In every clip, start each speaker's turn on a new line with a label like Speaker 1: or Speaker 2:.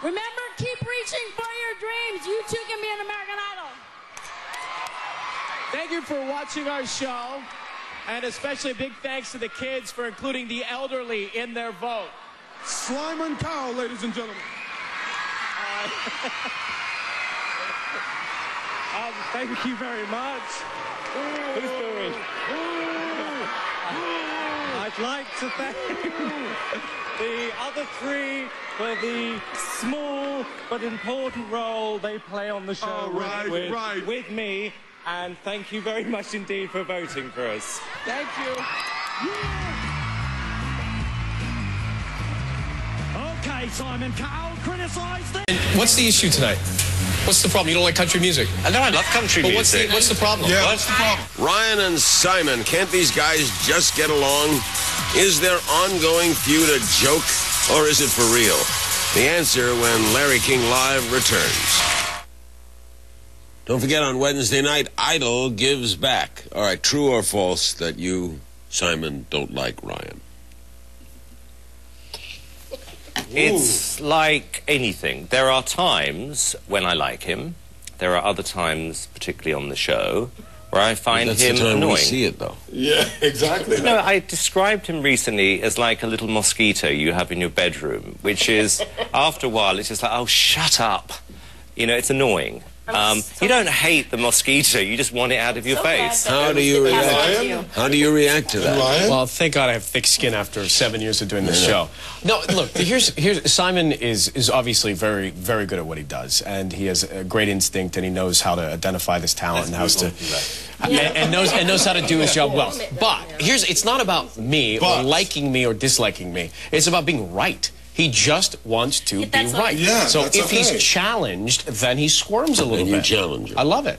Speaker 1: Remember, keep reaching for your dreams. You too can be an American Idol.
Speaker 2: Thank you for watching our show, and especially a big thanks to the kids for including the elderly in their vote.
Speaker 3: Simon Cowell, ladies and gentlemen.
Speaker 2: Thank you very much. Who's booing? I'd like to thank the other three for the small but important role they play on the show with me. And thank you very much indeed for voting for us. Thank you.
Speaker 4: Okay, Simon Cowell, criticise this.
Speaker 5: What's the issue tonight? What's the problem? You don't like country music?
Speaker 6: I know, I love country music.
Speaker 5: What's the problem?
Speaker 3: Yeah.
Speaker 5: What's the problem?
Speaker 7: Ryan and Simon, can't these guys just get along? Is their ongoing feud a joke, or is it for real? The answer when Larry King Live returns. Don't forget, on Wednesday night, Idol gives back. All right, true or false that you, Simon, don't like Ryan?
Speaker 6: It's like anything. There are times when I like him. There are other times, particularly on the show, where I find
Speaker 7: That's
Speaker 6: him
Speaker 7: the time
Speaker 6: annoying.
Speaker 7: we see it, though.
Speaker 3: Yeah, exactly.
Speaker 6: No, I described him recently as like a little mosquito you have in your bedroom, which is, after a while, it's just like, oh, shut up. You know, it's annoying. You don't hate the mosquito, you just want it out of your face.
Speaker 7: How do you react? How do you react to that?
Speaker 3: Ryan?
Speaker 5: Well, thank God I have thick skin after 7 years of doing this show. No, look, here's Simon is obviously very, very good at what he does, and he has a great instinct, and he knows how to identify this talent and knows how to do his job well. But it's not about me or liking me or disliking me. It's about being right. He just wants to be right.
Speaker 3: Yeah,
Speaker 5: so
Speaker 3: that's
Speaker 5: if he's
Speaker 3: okay.
Speaker 5: challenged, then he squirms a little bit.
Speaker 7: You challenge him.
Speaker 5: I love it.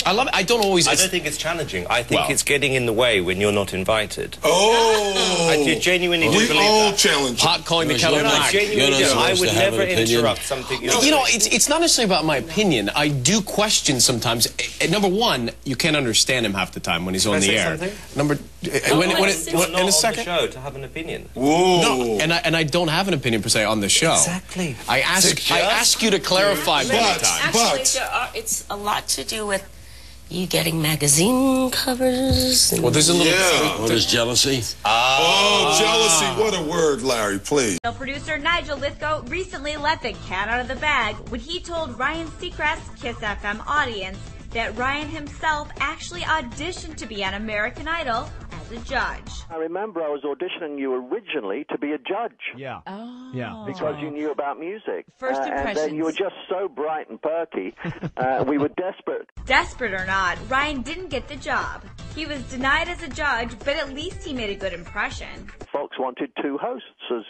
Speaker 5: I love it. I don't
Speaker 6: think it's challenging. I think it's getting in the way when you're not invited.
Speaker 3: Oh!
Speaker 6: I do genuinely do
Speaker 3: We
Speaker 6: believe
Speaker 3: all
Speaker 6: that.
Speaker 3: challenge.
Speaker 5: Pot calling the kettle
Speaker 6: I
Speaker 5: black.
Speaker 6: genuinely do. I would never
Speaker 7: an opinion.
Speaker 6: interrupt something you're
Speaker 5: You know,
Speaker 6: doing.
Speaker 5: it's not necessarily about my opinion. I do question sometimes. Number one, you can't understand him half the time when he's on
Speaker 6: Can I
Speaker 5: the
Speaker 6: say
Speaker 5: air.
Speaker 6: something?
Speaker 5: Number,
Speaker 6: You're not
Speaker 5: in a
Speaker 6: on
Speaker 5: second.
Speaker 6: the show to have an opinion.
Speaker 3: Whoa!
Speaker 5: No, and I don't have an opinion per se on the show.
Speaker 6: Exactly.
Speaker 5: I ask you to clarify many times.
Speaker 8: Actually, it's a lot to do with you getting magazine covers.
Speaker 5: Well, there's a little.
Speaker 3: Yeah.
Speaker 7: What is jealousy?
Speaker 3: Oh, jealousy. What a word, Larry, please.
Speaker 9: Producer Nigel Lithgow recently let the cat out of the bag when he told Ryan Seacrest's Kiss FM audience that Ryan himself actually auditioned to be on American Idol as a judge.
Speaker 10: I remember I was auditioning you originally to be a judge.
Speaker 4: Yeah.
Speaker 1: Oh.
Speaker 4: Yeah.
Speaker 10: Because you knew about music.
Speaker 1: First
Speaker 10: And then
Speaker 1: impressions.
Speaker 10: you were just so bright and perky. We were desperate.
Speaker 9: Desperate or not, Ryan didn't get the job. He was denied as a judge, but at least he made a good impression.
Speaker 10: Folks wanted two hosts,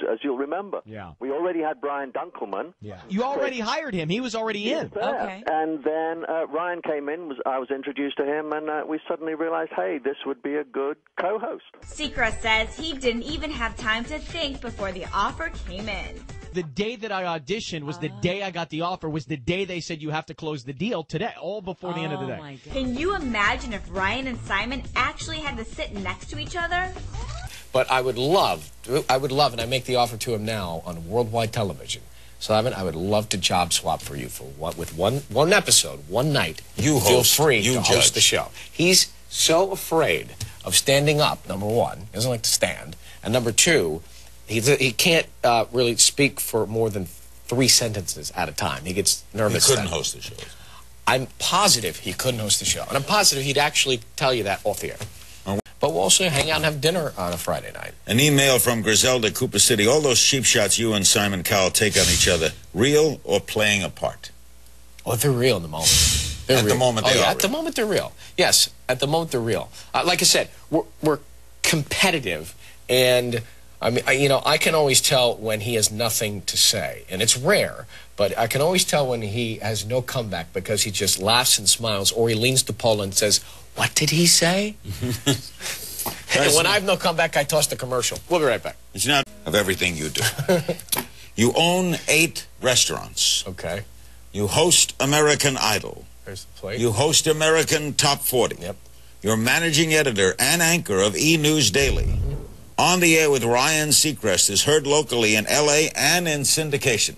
Speaker 10: as you'll remember.
Speaker 4: Yeah.
Speaker 10: We already had Brian Dunkelman.
Speaker 4: Yeah.
Speaker 11: You already hired him. He was already in.
Speaker 10: There.
Speaker 1: Okay.
Speaker 10: And then Ryan came in, I was introduced to him, and we suddenly realized, hey, this would be a good co-host.
Speaker 9: Seacrest says he didn't even have time to think before the offer came in.
Speaker 11: The day that I auditioned was the day I got the offer, was the day they said you have to close the deal today, all before the end of the day.
Speaker 1: My God.
Speaker 9: Can you imagine if Ryan and Simon actually had to sit next to each other?
Speaker 5: But I would love, and I make the offer to him now on worldwide television. Simon, I would love to job swap for you for one episode, one night.
Speaker 7: You
Speaker 5: feel
Speaker 7: host,
Speaker 5: free
Speaker 7: you
Speaker 5: to
Speaker 7: judge.
Speaker 5: host the show. He's so afraid of standing up. Number one, he doesn't like to stand, and number two, he can't really speak for more than 3 sentences at a time. He gets nervous.
Speaker 7: He couldn't host the show.
Speaker 5: I'm positive he couldn't host the show, and I'm positive he'd actually tell you that off the air. But we'll also hang out and have dinner on a Friday night.
Speaker 12: An email from Griselda, Cooper City. All those cheap shots you and Simon Cowell take on each other, real or playing a part?
Speaker 5: Oh, they're real in the moment.
Speaker 12: At the moment, they are
Speaker 5: At the moment, they're real. Yes, at the moment, they're real. Like I said, we're competitive, and I mean, I can always tell when he has nothing to say, and it's rare, but I can always tell when he has no comeback because he just laughs and smiles, or he leans to Paula and says, "What did he say?" And when I have no comeback, I toss the commercial. We'll be right back.
Speaker 12: It's not of everything you do. You own 8 restaurants.
Speaker 5: Okay.
Speaker 12: You host American Idol.
Speaker 5: There's the plate.
Speaker 12: You host American Top 40.
Speaker 5: Yep.
Speaker 12: You're managing editor and anchor of E! News Daily. On the Air with Ryan Seacrest is heard locally in L.A. and in syndication.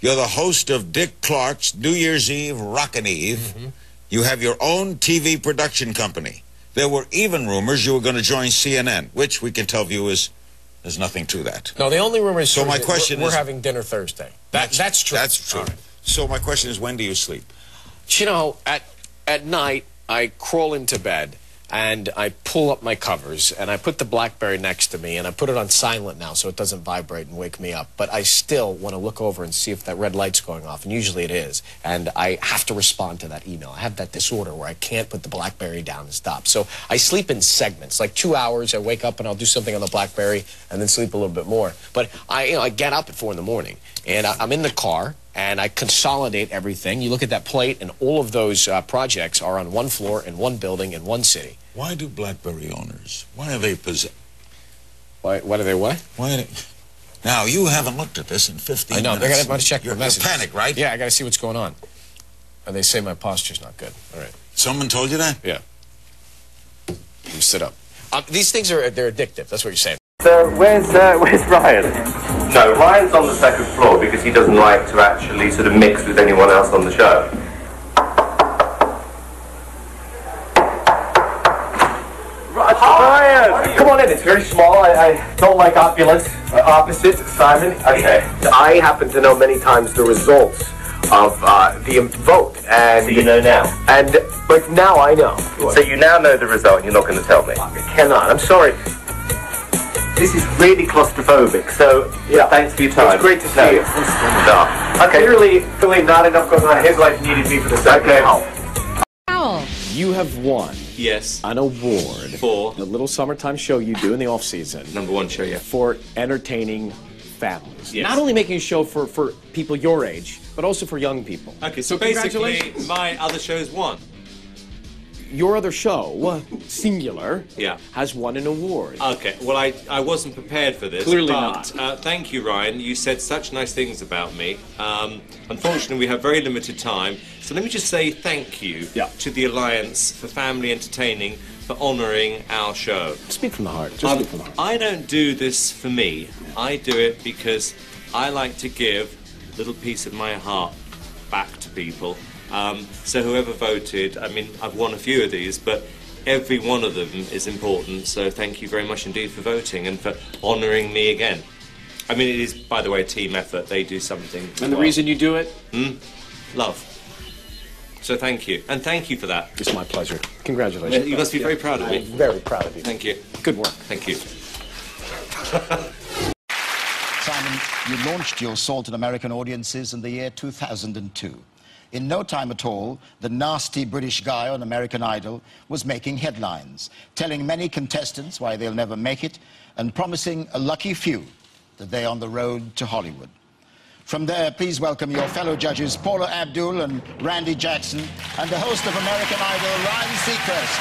Speaker 12: You're the host of Dick Clark's New Year's Eve Rockin' Eve.
Speaker 5: Mm-hmm.
Speaker 12: You have your own TV production company. There were even rumors you were going to join CNN, which we can tell viewers there's nothing to that.
Speaker 5: No, the only rumor is
Speaker 12: so my question
Speaker 5: we're
Speaker 12: is,
Speaker 5: having dinner Thursday. That's true.
Speaker 12: That's true. Right. So my question is, when do you sleep?
Speaker 5: You know, at night, I crawl into bed, and I pull up my covers, and I put the BlackBerry next to me, and I put it on silent now so it doesn't vibrate and wake me up. But I still want to look over and see if that red light's going off, and usually it is. And I have to respond to that email. I have that disorder where I can't put the BlackBerry down and stop. So I sleep in segments, like 2 hours. I wake up and I'll do something on the BlackBerry and then sleep a little bit more. But I get up at 4 in the morning, and I'm in the car, and I consolidate everything. You look at that plate, and all of those projects are on one floor in one building in one city.
Speaker 12: Why do BlackBerry owners, why are they
Speaker 5: Why do they what?
Speaker 12: Why are they... Now, you haven't looked at this in 15 minutes.
Speaker 5: I know, they're going to check your messages.
Speaker 12: You're panic, right?
Speaker 5: Yeah, I got to see what's going on. And they say my posture's not good. All right.
Speaker 12: Someone told you that?
Speaker 5: Yeah. You sit up. These things they're addictive. That's what you're saying.
Speaker 13: So, where's Ryan? No, Ryan's on the second floor because he doesn't like to actually sort of mix with anyone else on the show. Ryan! Come on in, it's very small. I don't like opulence. Opposite, Simon. Okay. I happen to know many times the results of the vote. And so you know now? And, but now I know. So you now know the result and you're not going to tell me? I cannot. I'm sorry. This is really claustrophobic, so yeah. Thanks for your time. It's great to see you. No. Okay. Clearly not enough going on in his life needed me for the second.
Speaker 1: Owl.
Speaker 5: You have won.
Speaker 6: Yes.
Speaker 5: An award
Speaker 6: for
Speaker 5: the little summertime show you do in the off season.
Speaker 6: #1 show, yeah.
Speaker 5: For entertaining families.
Speaker 6: Yes.
Speaker 5: Not only making a show for people your age, but also for young people.
Speaker 6: Okay, so basically my other show's won.
Speaker 5: Your other show, singular,
Speaker 6: yeah,
Speaker 5: has won an award.
Speaker 6: Okay, well, I wasn't prepared for this.
Speaker 5: Clearly
Speaker 6: but,
Speaker 5: not.
Speaker 6: Thank you, Ryan. You said such nice things about me. Unfortunately, we have very limited time, so let me just say thank you to the Alliance for Family Entertaining for honouring our show.
Speaker 5: Speak from the heart. Just speak from the heart.
Speaker 6: I don't do this for me. I do it because I like to give a little piece of my heart back to people. So whoever voted, I mean, I've won a few of these, but every one of them is important, so thank you very much indeed for voting and for honouring me again. I mean, it is, by the way, a team effort. They do something.
Speaker 5: And the reason you do it?
Speaker 6: Love. So thank you. And thank you for that.
Speaker 5: It's my pleasure. Congratulations.
Speaker 6: You must be very proud of me.
Speaker 5: I'm very proud of you.
Speaker 6: Thank you.
Speaker 5: Good work.
Speaker 6: Thank you.
Speaker 14: Simon, you launched your Salt in American audiences in the year 2002. In no time at all, the nasty British guy on American Idol was making headlines, telling many contestants why they'll never make it, and promising a lucky few that they're on the road to Hollywood. From there, please welcome your fellow judges, Paula Abdul and Randy Jackson, and the host of American Idol, Ryan Seacrest.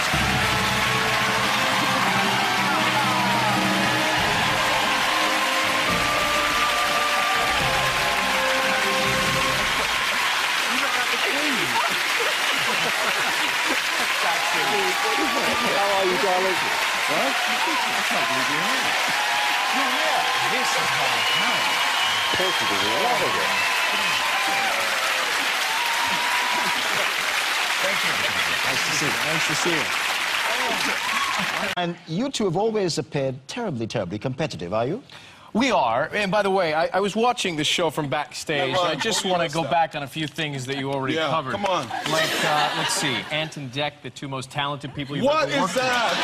Speaker 15: How are you, darling? What? I can't believe you're here. Yeah, this is my home. Portugal, love it. Thank you. Nice to see you. Nice to see you.
Speaker 14: And you two have always appeared terribly, terribly competitive, are you?
Speaker 11: We are. And by the way, I was watching the show from Backstage.
Speaker 14: Yeah, Ron,
Speaker 11: I just want to go back on a few things that you already covered.
Speaker 15: Come on.
Speaker 11: Like, let's see, Ant and Dec, the two most talented people you've
Speaker 15: What
Speaker 11: ever worked
Speaker 15: is that?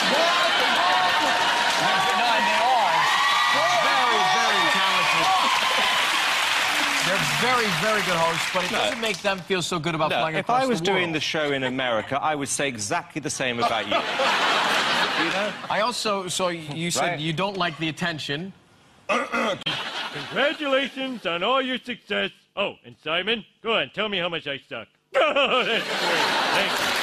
Speaker 11: Very, very good hosts, but it doesn't make them feel so good about flying across the world.
Speaker 6: If I was doing the show in America, I would say exactly the same about you. You know?
Speaker 11: I also, so you said you don't like the attention.
Speaker 16: Congratulations on all your success. Oh, and Simon, go on, tell me how much I suck. Oh, that's great. Thanks.